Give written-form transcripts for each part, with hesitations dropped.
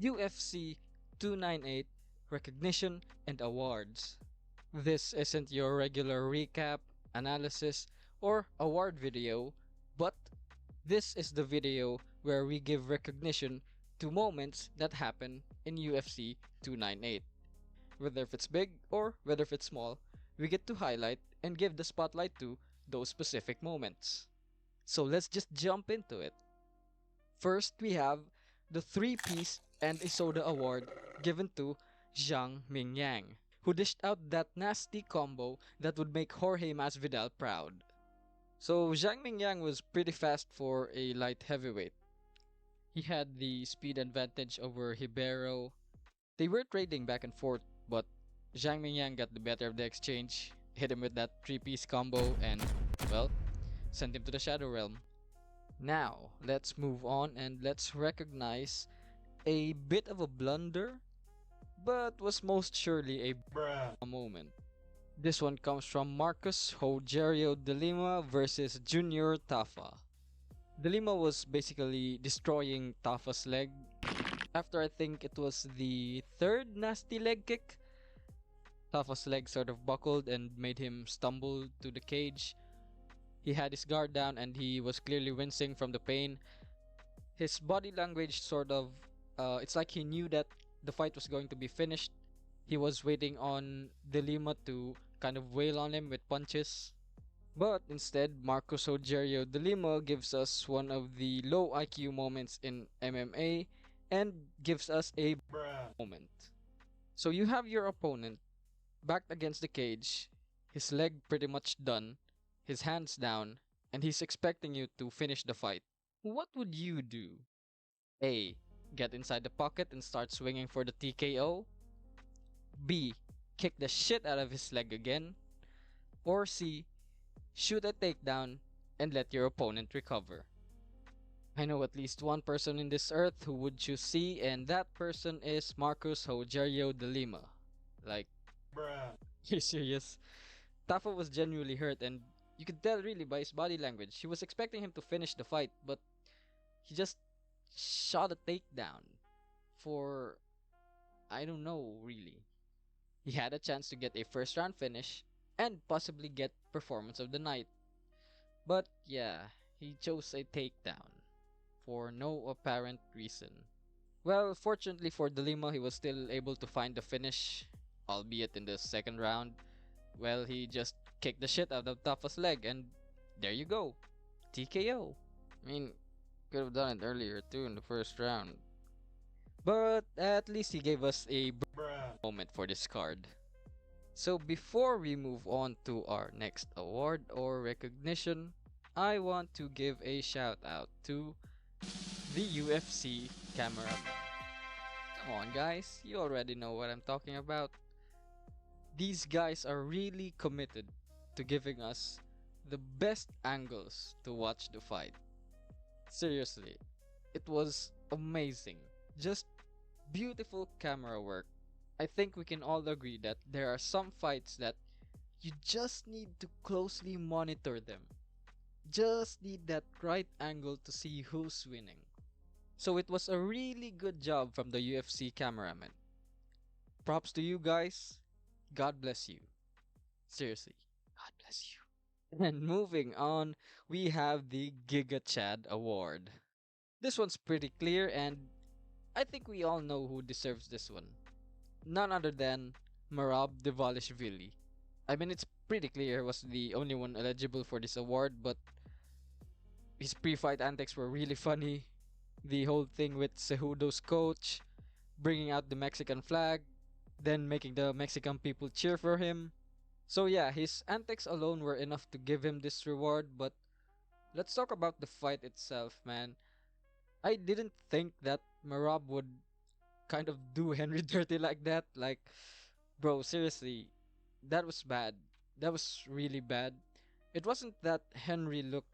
UFC 298 Recognition and Awards. This isn't your regular recap, analysis, or award video, but this is the video where we give recognition to moments that happen in UFC 298. Whether if it's big or whether if it's small, we get to highlight and give the spotlight to those specific moments. So let's just jump into it. First, we have the 3-piece and a soda award given to Zhang Mingyang, who dished out that nasty combo that would make Jorge Masvidal proud. So Zhang Mingyang was pretty fast for a light heavyweight. He had the speed advantage over Ribeiro. They were trading back and forth, but Zhang Mingyang got the better of the exchange, hit him with that 3-piece combo, and, well, sent him to the Shadow Realm. Now, let's move on and let's recognize a bit of a blunder, but was most surely a moment. This one comes from Marcus Rogerio de Lima versus Junior Tafa. De Lima was basically destroying Tafa's leg. After I think it was the third nasty leg kick, Tafa's leg sort of buckled and made him stumble to the cage. He had his guard down and he was clearly wincing from the pain. His body language sort of, it's like he knew that the fight was going to be finished. He was waiting on De Lima to kind of wail on him with punches. But instead, Marcos Rogerio de Lima gives us one of the low IQ moments in MMA and gives us a moment. So you have your opponent backed against the cage, his leg pretty much done, his hands down, and he's expecting you to finish the fight. What would you do? A. Get inside the pocket and start swinging for the TKO. B. Kick the shit out of his leg again. Or C. Shoot a takedown and let your opponent recover. I know at least one person in this earth who would choose C, and that person is Marcos Rogerio de Lima. Like, you're serious? Tafa was genuinely hurt, and you could tell really by his body language. He was expecting him to finish the fight, but he just shot a takedown for, I don't know, really. He had a chance to get a first round finish and possibly get performance of the night. But yeah, he chose a takedown for no apparent reason. Well, fortunately for De Lima, he was still able to find the finish, albeit in the second round. Well, he just kicked the shit out of Tafa's leg, and there you go, TKO. I mean, could have done it earlier too in the first round. But at least he gave us a moment for this card. So before we move on to our next award or recognition, I want to give a shout out to the UFC camera. Come on guys, you already know what I'm talking about. These guys are really committed to giving us the best angles to watch the fight. Seriously, it was amazing. Just beautiful camera work. I think we can all agree that there are some fights that you just need to closely monitor them. Just need that right angle to see who's winning. So it was a really good job from the UFC cameraman. Props to you guys. God bless you. Seriously, God bless you. And moving on, we have the GIGACHAD award. This one's pretty clear, and I think we all know who deserves this one. None other than Merab Dvalishvili. I mean, it's pretty clear he was the only one eligible for this award, but his pre-fight antics were really funny. The whole thing with Cejudo's coach, bringing out the Mexican flag, then making the Mexican people cheer for him. So yeah, his antics alone were enough to give him this reward, but let's talk about the fight itself, man. I didn't think that Merab would kind of do Henry dirty like that. Like, bro, seriously, that was bad. That was really bad. It wasn't that Henry looked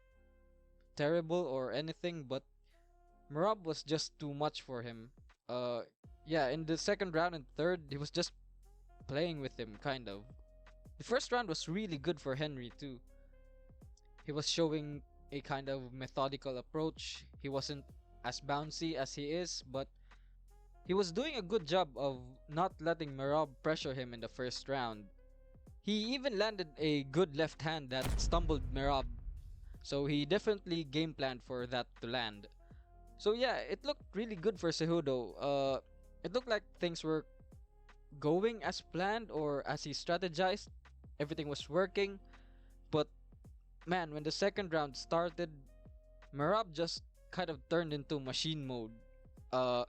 terrible or anything, but Merab was just too much for him. Yeah, in the second round and third, he was just playing with him, kind of. The first round was really good for Henry too. He was showing a kind of methodical approach. He wasn't as bouncy as he is, but he was doing a good job of not letting Merab pressure him in the first round. He even landed a good left hand that stumbled Merab, so he definitely game planned for that to land. So yeah, it looked really good for Cejudo. It looked like things were going as planned or as he strategized. Everything was working, but man, when the second round started, Merab just kind of turned into machine mode. Uh,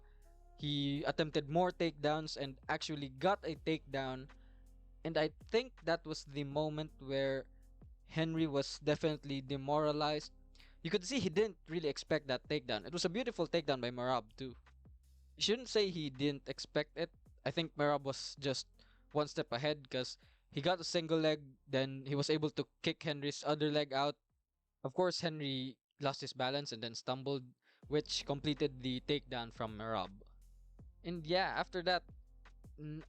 he attempted more takedowns and actually got a takedown, and I think that was the moment where Henry was definitely demoralized. You could see he didn't really expect that takedown. It was a beautiful takedown by Merab too. You shouldn't say he didn't expect it. I think Merab was just one step ahead because he got a single leg, then he was able to kick Henry's other leg out. Of course, Henry lost his balance and then stumbled, which completed the takedown from Merab. And yeah, after that,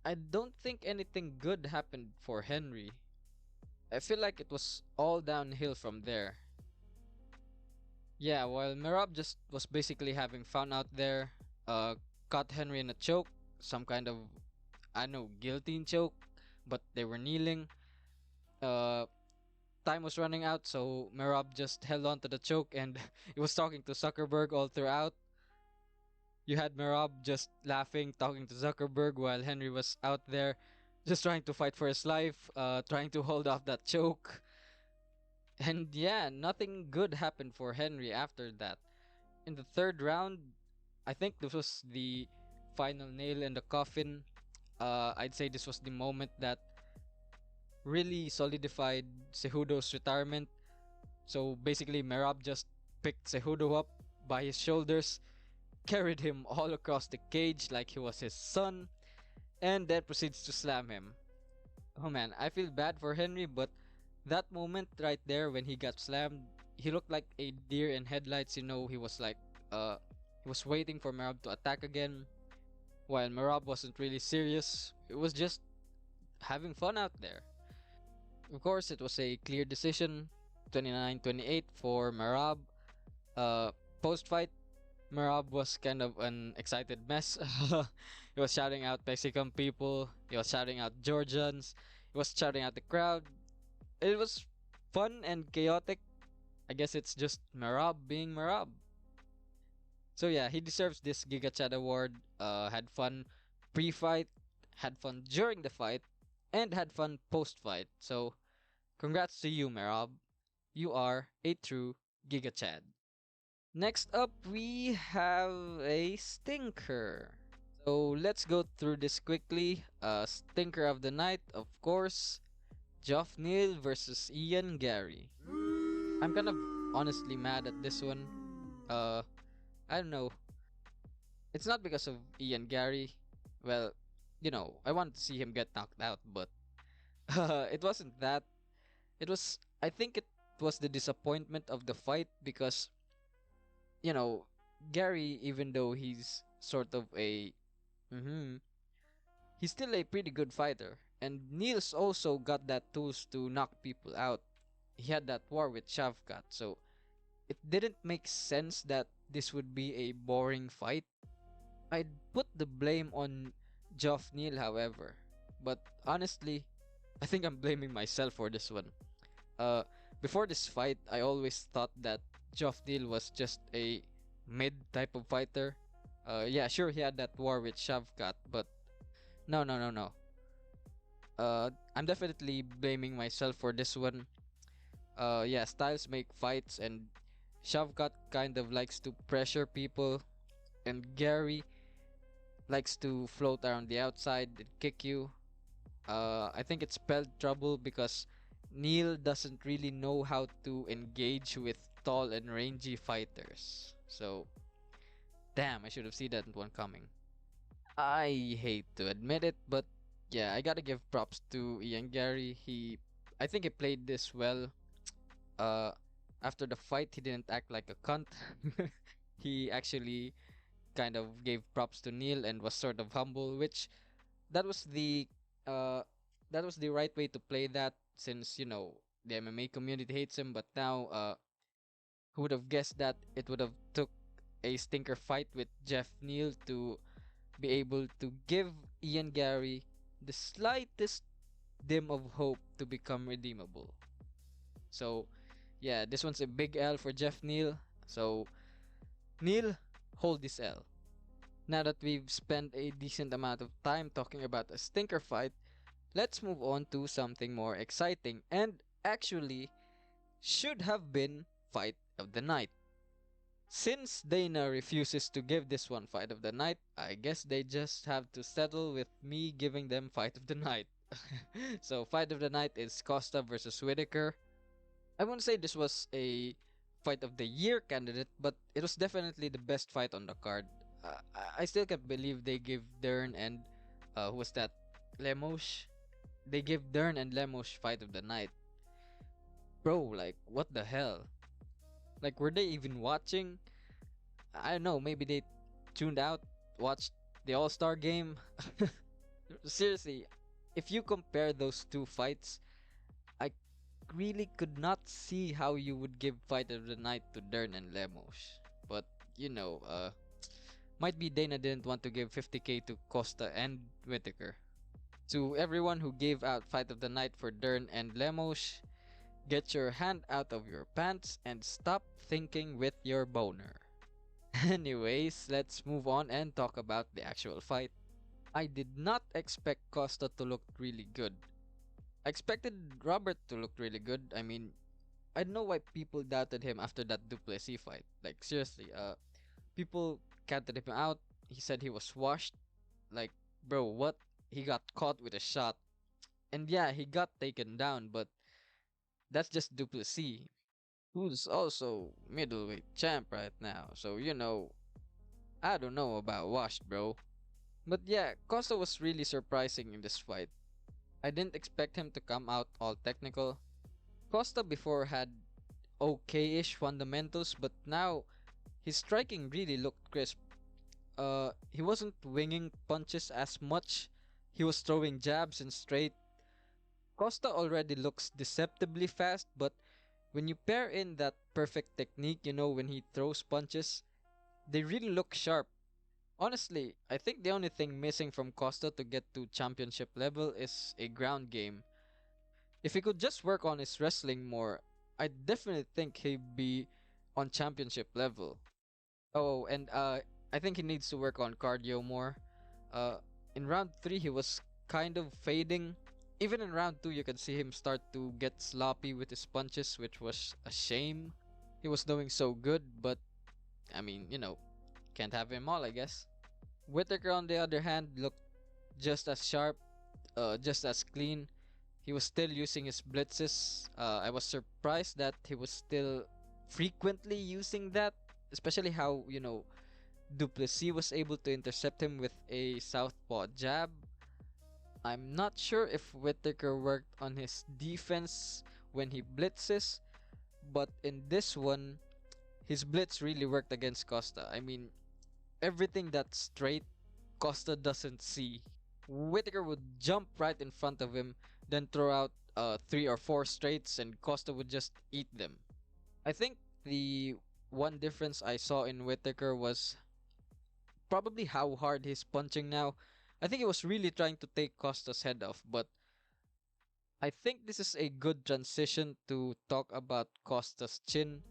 I don't think anything good happened for Henry. I feel like it was all downhill from there. Yeah, while Merab just was basically having fun out there, caught Henry in a choke, some kind of, I don't know, guillotine choke, but they were kneeling. Uh, Time was running out, so Merab just held on to the choke and he was talking to Zuckerberg all throughout. You had Merab just laughing, talking to Zuckerberg while Henry was out there just trying to fight for his life, trying to hold off that choke. And yeah, nothing good happened for Henry after that. In the third round, I think this was the final nail in the coffin. I'd say this was the moment that really solidified Cejudo's retirement. So basically, Merab just picked Cejudo up by his shoulders, carried him all across the cage like he was his son, and then proceeds to slam him. Oh man, I feel bad for Henry, but that moment right there when he got slammed, he looked like a deer in headlights. You know, he was waiting for Merab to attack again, while Merab wasn't really serious. It was just having fun out there. Of course, it was a clear decision, 29-28 for Merab. Post fight, Merab was kind of an excited mess. He was shouting out Mexican people, he was shouting out Georgians, he was shouting at the crowd. It was fun and chaotic. I guess it's just Merab being Merab. So yeah, he deserves this GIGACHAD award. Had fun pre-fight, had fun during the fight, and had fun post-fight. So congrats to you, Merab. You are a true GIGACHAD. Next up, we have a stinker. So let's go through this quickly. Stinker of the night, of course, Geoff Neal versus Ian Gary. I'm kind of honestly mad at this one. Uh, I don't know. It's not because of Ian Gary. Well, you know, I wanted to see him get knocked out, but it wasn't that. It was, I think it was the disappointment of the fight because, you know, Gary, even though he's sort of a, mm-hmm, he's still a pretty good fighter. And Niels also got that tools to knock people out. He had that war with Shavkat, so it didn't make sense that this would be a boring fight. I'd put the blame on Geoff Neal, however, but honestly, I think I'm blaming myself for this one. Uh, Before this fight, I always thought that Geoff Neal was just a mid type of fighter. Yeah, sure, he had that war with Shavkat, but no, no, no, no. I'm definitely blaming myself for this one. Yeah, styles make fights, and Shavkat kind of likes to pressure people, and Gary likes to float around the outside and kick you. I think it spelled trouble because Neil doesn't really know how to engage with tall and rangy fighters. So, damn, I should have seen that one coming. I hate to admit it, but yeah, I gotta give props to Ian Gary. I think he played this well. Uh, After the fight, he didn't act like a cunt. He actually kind of gave props to Neil and was sort of humble, which that was the uh that was the right way to play that, since the MMA community hates him. But now, who would have guessed that it would have took a stinker fight with Jeff Neal to be able to give Ian Gary the slightest dim of hope to become redeemable. So yeah, this one's a big L for Jeff Neal. So Neal, hold this L. Now that we've spent a decent amount of time talking about a stinker fight, let's move on to something more exciting and actually should have been fight of the night. Since Dana refuses to give this one fight of the night, I guess they just have to settle with me giving them fight of the night. So fight of the night is Costa versus Whitaker. I won't say this was a fight of the year candidate, but it was definitely the best fight on the card. I still can't believe they give Dern and who was that? Lemos. They give Dern and Lemos fight of the night. Bro, like what the hell? Like were they even watching? I don't know, maybe they tuned out, watched the All-Star game. Seriously, if you compare those two fights, I really could not see how you would give fight of the night to Dern and Lemos. But might be Dana didn't want to give 50k to Costa and Whitaker. To everyone who gave out fight of the night for Dern and Lemos, get your hand out of your pants and stop thinking with your boner. Anyways, let's move on and talk about the actual fight. I did not expect Costa to look really good. I expected Robert to look really good. I mean, I don't know why people doubted him after that Duplessis fight. Like seriously, people counted him out. He said he was washed. Like, bro, what? He got caught with a shot. And yeah, he got taken down, but that's just Duplessis, who's also middleweight champ right now. So, I don't know about washed, bro. But yeah, Costa was really surprising in this fight. I didn't expect him to come out all technical. Costa before had okay-ish fundamentals, but now his striking really looked crisp. He wasn't winging punches as much. He was throwing jabs and straight. Costa already looks deceptively fast, but when you pair in that perfect technique, when he throws punches, they really look sharp. Honestly, I think the only thing missing from Costa to get to championship level is a ground game. If he could just work on his wrestling more, I definitely think he'd be on championship level. Oh, and I think he needs to work on cardio more. Uh, in round 3, he was kind of fading. Even in round 2, you could see him start to get sloppy with his punches, which was a shame. He was doing so good, but I mean, can't have him all, I guess. Whitaker, on the other hand, looked just as sharp, just as clean. He was still using his blitzes. I was surprised that he was still frequently using that, especially how, Duplessis was able to intercept him with a southpaw jab. I'm not sure if Whitaker worked on his defense when he blitzes, but in this one, his blitz really worked against Costa. I mean, everything that's straight, Costa doesn't see. Whitaker would jump right in front of him, then throw out 3 or 4 straights, and Costa would just eat them. I think the one difference I saw in Whitaker was probably how hard he's punching now. I think he was really trying to take Costa's head off, but I think this is a good transition to talk about Costa's chin.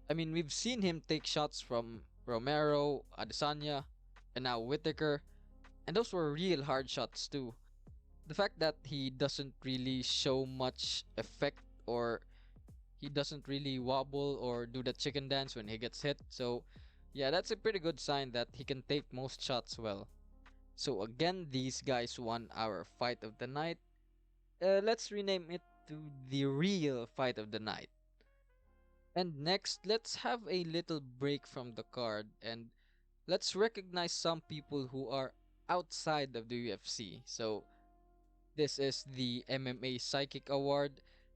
I mean, we've seen him take shots from Romero, Adesanya, and now Whitaker, and those were real hard shots too. The fact that he doesn't really show much effect, or he doesn't really wobble or do the chicken dance when he gets hit, so yeah, that's a pretty good sign that he can take most shots well. So again, these guys won our fight of the night. Let's rename it to the real fight of the night. And next, let's have a little break from the card and let's recognize some people who are outside of the UFC. So this is the MMA Psychic Award.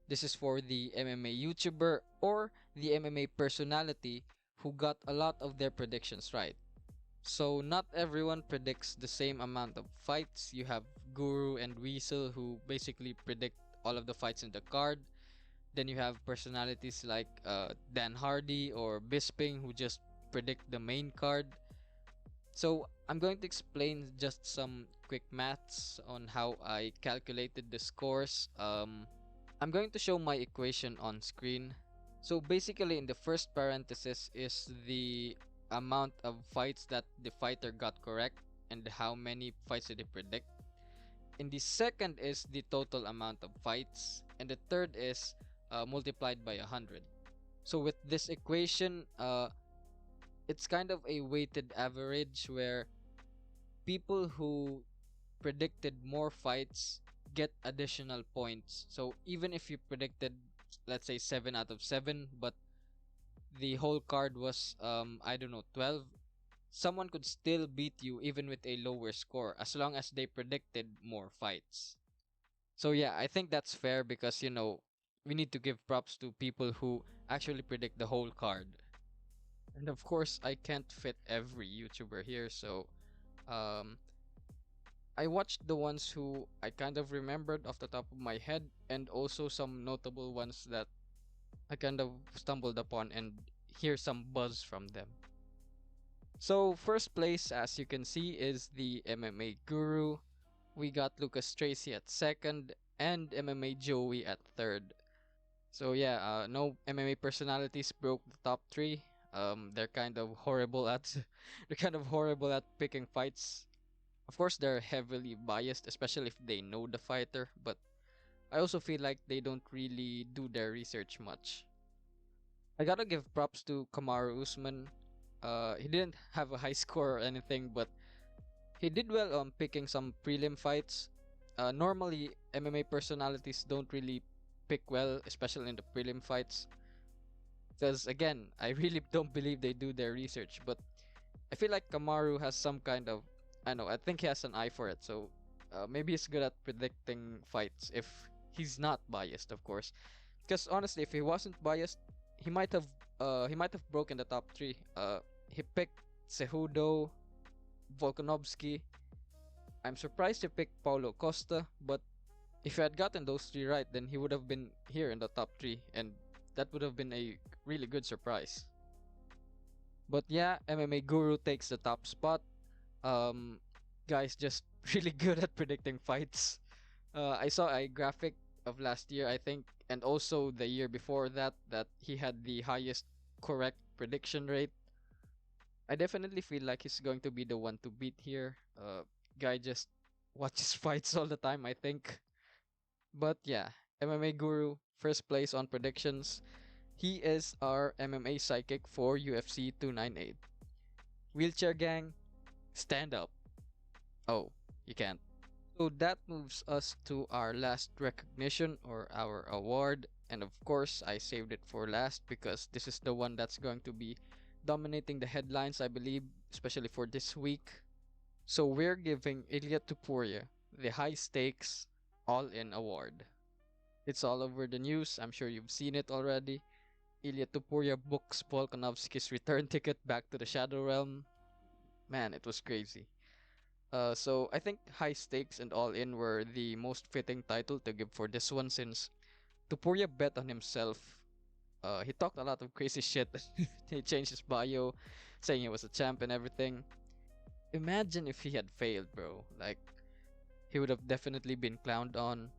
This is for the MMA YouTuber or the MMA personality who got a lot of their predictions right. So not everyone predicts the same amount of fights. You have Guru and Weasel who basically predict all of the fights in the card. Then you have personalities like Dan Hardy or Bisping who just predict the main card. So I'm going to explain just some quick maths on how I calculated the scores. I'm going to show my equation on screen. So basically in the first parenthesis is the amount of fights that the fighter got correct and how many fights did he predict. In the second is the total amount of fights, and the third is multiplied by 100. So with this equation, it's kind of a weighted average where people who predicted more fights get additional points. So even if you predicted, let's say 7 out of 7, but the whole card was I don't know, 12, someone could still beat you even with a lower score as long as they predicted more fights. So yeah, I think that's fair because we need to give props to people who actually predict the whole card. And of course, I can't fit every YouTuber here, so um I watched the ones who I kind of remembered off the top of my head, and also some notable ones that I kind of stumbled upon and hear some buzz from them. So first place, as you can see, is the MMA Guru. We got Lucas Tracy at second and MMA Joey at third. So yeah, no MMA personalities broke the top three. They're kind of horrible at they're kind of horrible at picking fights. Of course, they're heavily biased, especially if they know the fighter. But I also feel like they don't really do their research much. I gotta give props to Kamaru Usman. He didn't have a high score or anything, but he did well on picking some prelim fights. Normally, MMA personalities don't really pick well, especially in the prelim fights. Because again, I really don't believe they do their research. But I feel like Kamaru has some kind of, I know, I think he has an eye for it. So maybe he's good at predicting fights if he's not biased, of course. Because honestly, if he wasn't biased, he might have broken the top three. He picked Cejudo, Volkanovski. I'm surprised he picked Paulo Costa, but if he had gotten those three right, then he would have been here in the top three, and that would have been a really good surprise. But yeah, MMA Guru takes the top spot. Um, Guy's just really good at predicting fights. I saw a graphic of last year, I think, and also the year before that, that he had the highest correct prediction rate. I definitely feel like he's going to be the one to beat here. Guy just watches fights all the time, I think. But yeah, MMA Guru, first place on predictions. He is our MMA Psychic for UFC 298. Wheelchair Gang, stand up. Oh, you can't. So that moves us to our last recognition or our award. And of course, I saved it for last because this is the one that's going to be dominating the headlines, I believe, especially for this week. So we're giving Ilya Tupuria the high stakes all in award. It's all over the news. I'm sure you've seen it already. Ilya Tupuria books Volkanovski's return ticket back to the Shadow Realm. Man, it was crazy. So I think high stakes and all in were the most fitting title to give for this one since Tupuria bet on himself. He talked a lot of crazy shit. He changed his bio, saying he was a champ and everything. Imagine if he had failed, bro. Like, he would have definitely been clowned on,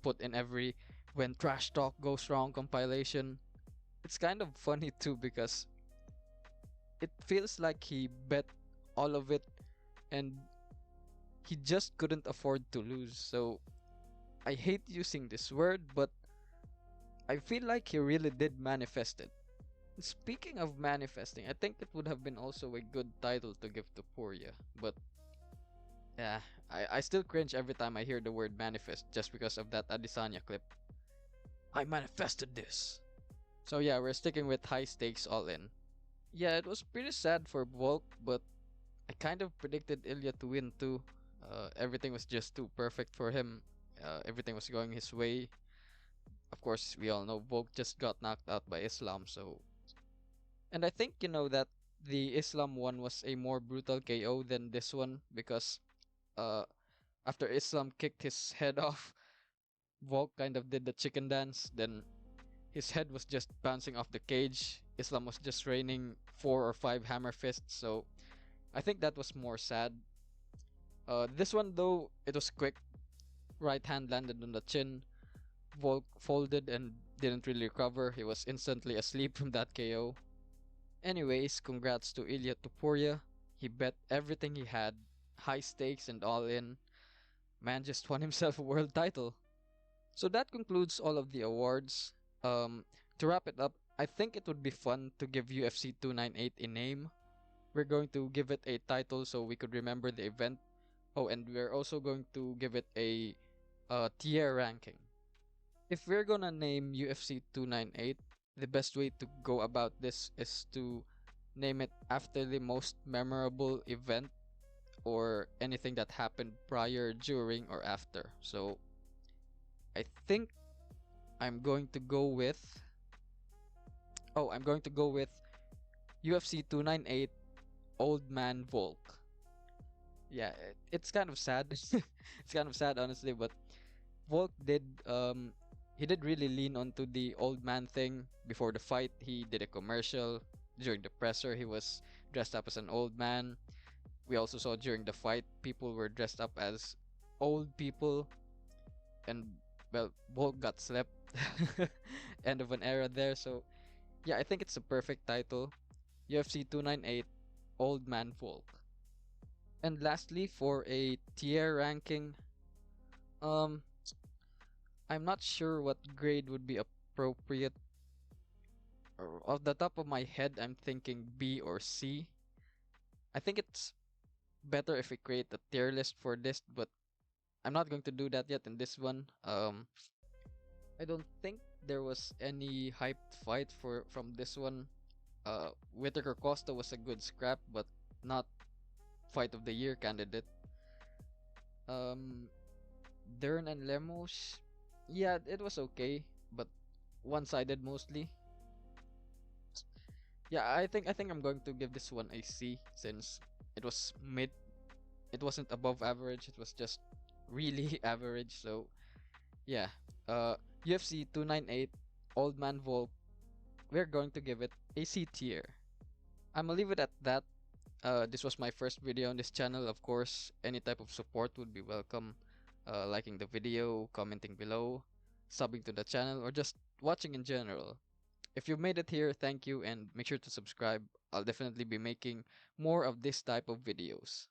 put in every when trash talk goes wrong compilation. It's kind of funny too because it feels like he bet all of it and he just couldn't afford to lose. So I hate using this word, but I feel like he really did manifest it. Speaking of manifesting, I think it would have been also a good title to give to Poria, but yeah, I still cringe every time I hear the word manifest just because of that Adesanya clip. I manifested this. So yeah, we're sticking with high stakes all in. Yeah, it was pretty sad for Volk, but I kind of predicted Ilya to win too. Everything was just too perfect for him. Everything was going his way. Of course, we all know Volk just got knocked out by Islam, so and I think that the Islam one was a more brutal KO than this one because uh after Islam kicked his head off, Volk kind of did the chicken dance, then his head was just bouncing off the cage. Islam was just raining 4 or 5 hammer fists, so I think that was more sad. This one though, it was quick. Right hand landed on the chin. Volk folded and didn't really recover. He was instantly asleep from that KO. Anyways, congrats to Ilya Tupuria. He bet everything he had, high stakes and all in. Man just won himself a world title. So that concludes all of the awards. To wrap it up, I think it would be fun to give UFC 298 a name. We're going to give it a title so we could remember the event. Oh, and we're also going to give it a tier ranking. If we're gonna name UFC 298, the best way to go about this is to name it after the most memorable event or anything that happened prior, during, or after. So I think I'm going to go with I'm going to go with UFC 298 Old Man Volk. Yeah, it's kind of sad. It's kind of sad honestly, but Volk did he did really lean onto the old man thing before the fight. He did a commercial during the presser. He was dressed up as an old man. We also saw during the fight people were dressed up as old people, and well, Volk got slept. End of an era there. So yeah, I think it's a perfect title. UFC 298 Old Man Volk. And lastly, for a tier ranking, um I'm not sure what grade would be appropriate. Off the top of my head, I'm thinking B or C. I think it's better if we create a tier list for this, but I'm not going to do that yet in this one. I don't think there was any hyped fight from this one. Whitaker Costa was a good scrap, but not fight of the year candidate. Um, Dern and Lemos, yeah, it was okay, but one-sided mostly. Yeah, I think I'm going to give this one a C since it was mid. It wasn't above average. It was just really average. So yeah, UFC 298 Old Man Volk. We're going to give it a C tier. I'm gonna leave it at that. This was my first video on this channel. Of course, any type of support would be welcome. Liking the video, commenting below, subbing to the channel, or just watching in general. If you made it here, thank you, and make sure to subscribe. I'll definitely be making more of this type of videos.